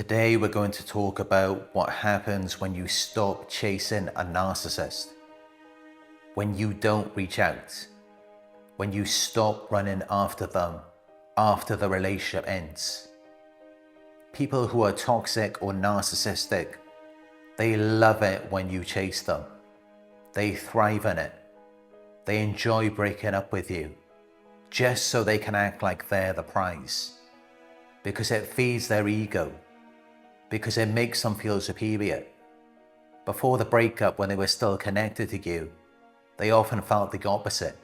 Today we're going to talk about what happens when you stop chasing a narcissist, when you don't reach out, when you stop running after them after the relationship ends. People who are toxic or narcissistic, they love it when you chase them. They thrive in it. They enjoy breaking up with you just so they can act like they're the prize, because it feeds their ego, because it makes them feel superior. Before the breakup, when they were still connected to you, they often felt the opposite,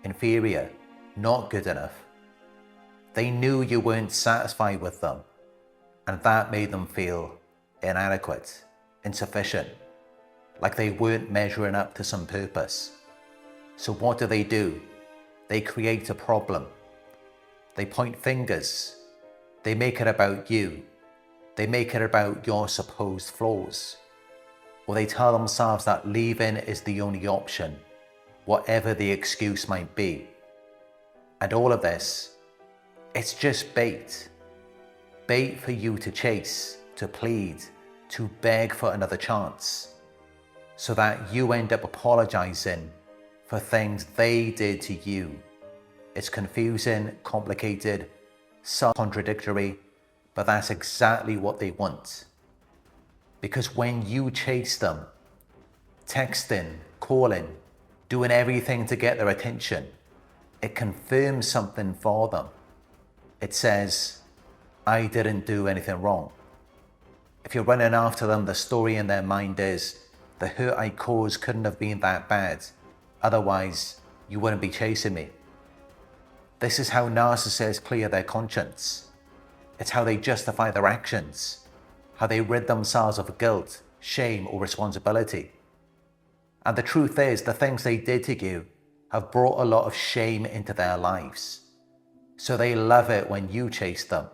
inferior, not good enough. They knew you weren't satisfied with them, and that made them feel inadequate, insufficient, like they weren't measuring up to some purpose. So what do? They create a problem. They point fingers. They make it about you. They make it about your supposed flaws. Or they tell themselves that leaving is the only option, whatever the excuse might be. And all of this, it's just bait. Bait for you to chase, to plead, to beg for another chance, so that you end up apologizing for things they did to you. It's confusing, complicated, self-contradictory, but that's exactly what they want. Because when you chase them, texting, calling, doing everything to get their attention, it confirms something for them. It says, I didn't do anything wrong. If you're running after them, the story in their mind is, the hurt I caused couldn't have been that bad. Otherwise, you wouldn't be chasing me. This is how narcissists clear their conscience. It's how they justify their actions, how they rid themselves of guilt, shame, or responsibility. And the truth is, the things they did to you have brought a lot of shame into their lives. So they love it when you chase them,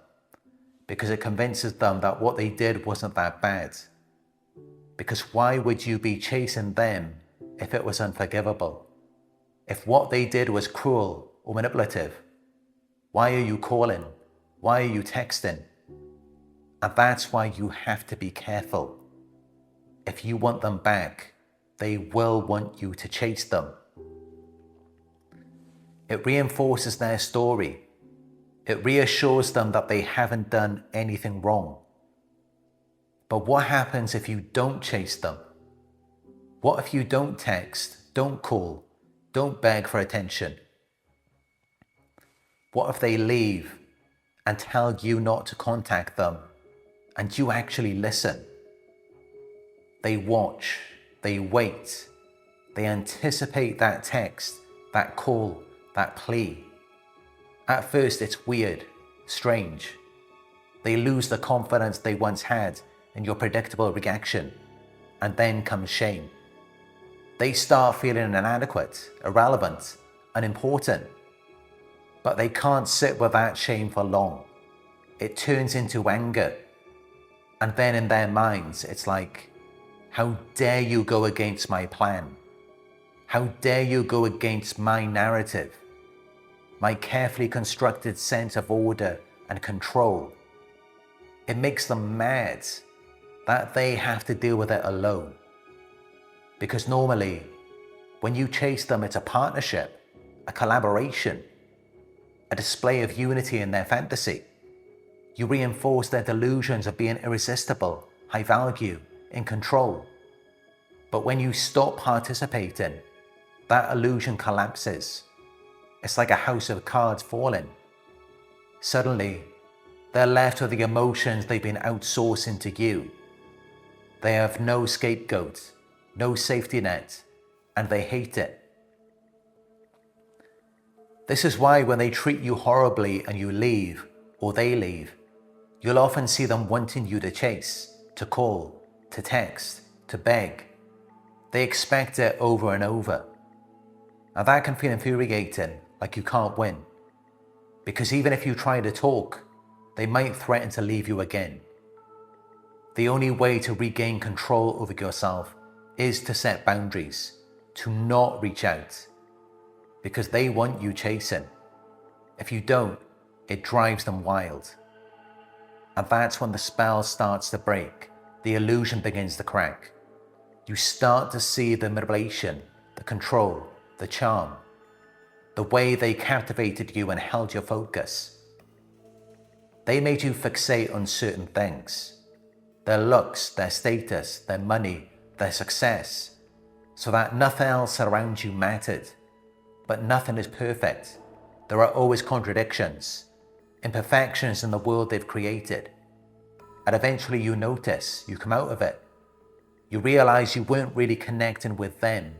because it convinces them that what they did wasn't that bad. Because why would you be chasing them if it was unforgivable? If what they did was cruel or manipulative, why are you calling? Why are you texting? And that's why you have to be careful. If you want them back, they will want you to chase them. It reinforces their story. It reassures them that they haven't done anything wrong. But what happens if you don't chase them? What if you don't text, don't call, don't beg for attention? What if they leave and tell you not to contact them, and you actually listen? They watch, they wait, they anticipate that text, that call, that plea. At first it's weird, strange. They lose the confidence they once had in your predictable reaction, and then comes shame. They start feeling inadequate, irrelevant, unimportant. But they can't sit with that shame for long. It turns into anger. And then in their minds, it's like, how dare you go against my plan? How dare you go against my narrative? My carefully constructed sense of order and control. It makes them mad that they have to deal with it alone. Because normally, when you chase them, it's a partnership, a collaboration, a display of unity in their fantasy. You reinforce their delusions of being irresistible, high value, in control. But when you stop participating, that illusion collapses. It's like a house of cards falling. Suddenly, they're left with the emotions they've been outsourcing to you. They have no scapegoat, no safety net, and they hate it. This is why when they treat you horribly and you leave, or they leave, you'll often see them wanting you to chase, to call, to text, to beg. They expect it over and over. Now that can feel infuriating, like you can't win. Because even if you try to talk, they might threaten to leave you again. The only way to regain control over yourself is to set boundaries, to not reach out, because they want you chasing. If you don't, it drives them wild. And that's when the spell starts to break, the illusion begins to crack. You start to see the manipulation, the control, the charm, the way they captivated you and held your focus. They made you fixate on certain things, their looks, their status, their money, their success, so that nothing else around you mattered. But nothing is perfect. There are always contradictions, imperfections in the world they've created. And eventually you notice, you come out of it. You realize you weren't really connecting with them,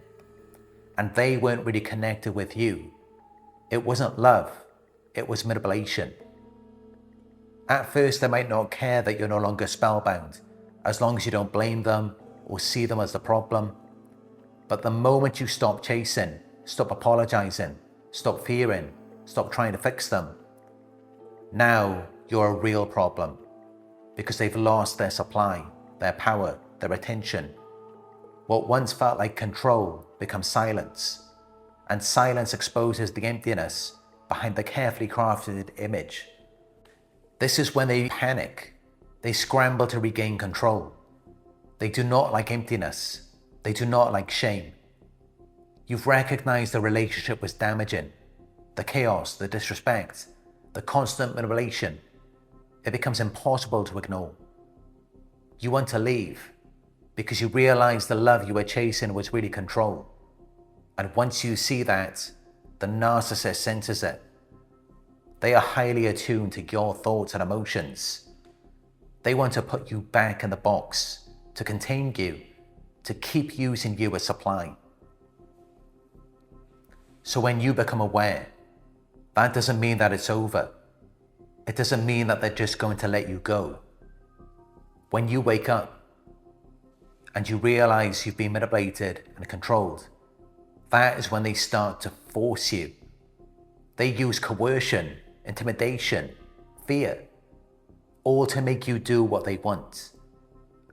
and they weren't really connected with you. It wasn't love, it was manipulation. At first, they might not care that you're no longer spellbound, as long as you don't blame them or see them as the problem. But the moment you stop chasing, stop apologizing, stop fearing, stop trying to fix them, now you're a real problem, because they've lost their supply, their power, their attention. What once felt like control becomes silence, and silence exposes the emptiness behind the carefully crafted image. This is when they panic. They scramble to regain control. They do not like emptiness. They do not like shame. You've recognized the relationship was damaging. The chaos, the disrespect, the constant manipulation. It becomes impossible to ignore. You want to leave because you realize the love you were chasing was really control. And once you see that, the narcissist senses it. They are highly attuned to your thoughts and emotions. They want to put you back in the box, to contain you, to keep using you as supply. So when you become aware, that doesn't mean that it's over. It doesn't mean that they're just going to let you go. When you wake up and you realize you've been manipulated and controlled, that is when they start to force you. They use coercion, intimidation, fear, all to make you do what they want.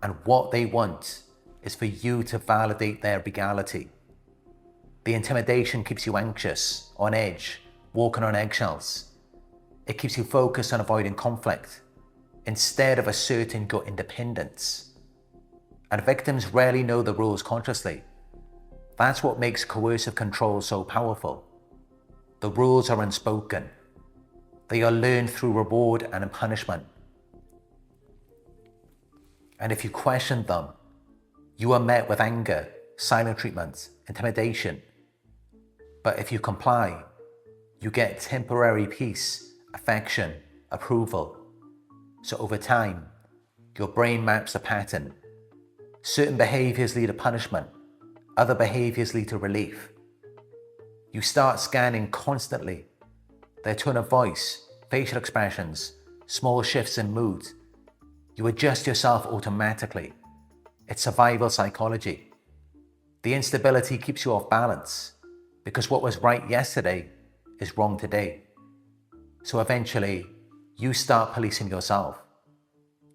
And what they want is for you to validate their reality. The intimidation keeps you anxious, on edge, walking on eggshells. It keeps you focused on avoiding conflict, instead of asserting your independence. And victims rarely know the rules consciously. That's what makes coercive control so powerful. The rules are unspoken. They are learned through reward and punishment. And if you question them, you are met with anger, silent treatment, intimidation. But if you comply, you get temporary peace, affection, approval. So over time, your brain maps a pattern. Certain behaviors lead to punishment. Other behaviors lead to relief. You start scanning constantly. Their tone of voice, facial expressions, small shifts in mood. You adjust yourself automatically. It's survival psychology. The instability keeps you off balance because what was right yesterday is wrong today. So eventually, you start policing yourself.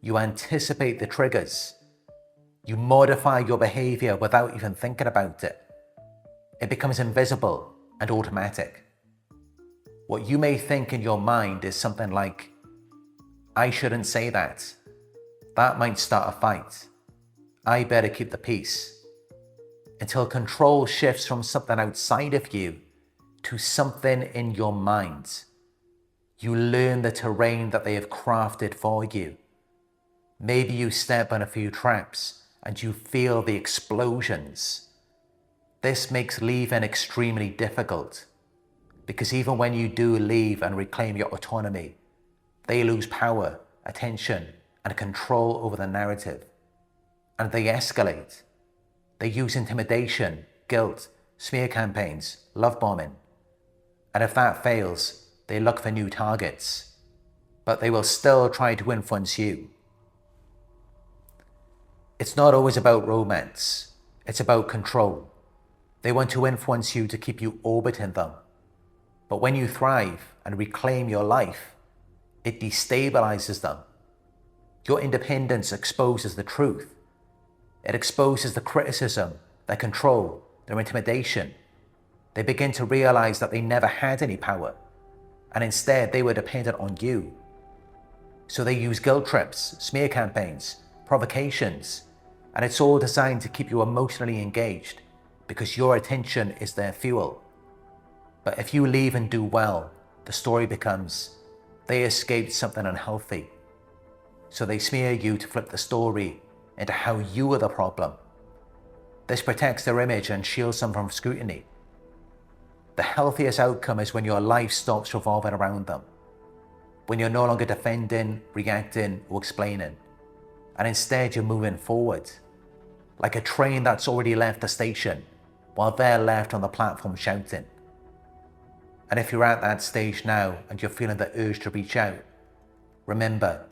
You anticipate the triggers. You modify your behavior without even thinking about it. It becomes invisible and automatic. What you may think in your mind is something like, I shouldn't say that. That might start a fight. I better keep the peace. Until control shifts from something outside of you to something in your mind. You learn the terrain that they have crafted for you. Maybe you step on a few traps and you feel the explosions. This makes leaving extremely difficult because even when you do leave and reclaim your autonomy, they lose power, attention, and control over the narrative. And they escalate. They use intimidation, guilt, smear campaigns, love bombing. And if that fails, they look for new targets. But they will still try to influence you. It's not always about romance. It's about control. They want to influence you to keep you orbiting them. But when you thrive and reclaim your life, it destabilizes them. Your independence exposes the truth. It exposes the criticism, their control, their intimidation. They begin to realize that they never had any power, and instead they were dependent on you. So they use guilt trips, smear campaigns, provocations, and it's all designed to keep you emotionally engaged because your attention is their fuel. But if you leave and do well, the story becomes, they escaped something unhealthy. So they smear you to flip the story into how you are the problem. This protects their image and shields them from scrutiny. The healthiest outcome is when your life stops revolving around them. When you're no longer defending, reacting, or explaining, and instead you're moving forward, like a train that's already left the station, while they're left on the platform shouting. And if you're at that stage now and you're feeling the urge to reach out, remember,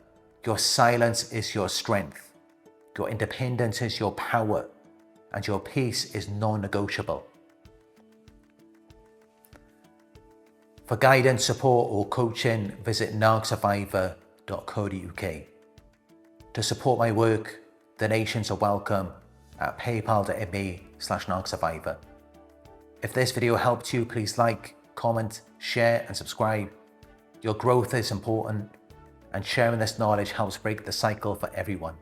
your silence is your strength, your independence is your power, and your peace is non-negotiable. For guidance, support, or coaching, visit narcsurvivor.co.uk. To support my work, donations are welcome at paypal.me/narcsurvivor. If this video helped you, please like, comment, share, and subscribe. Your growth is important, and sharing this knowledge helps break the cycle for everyone.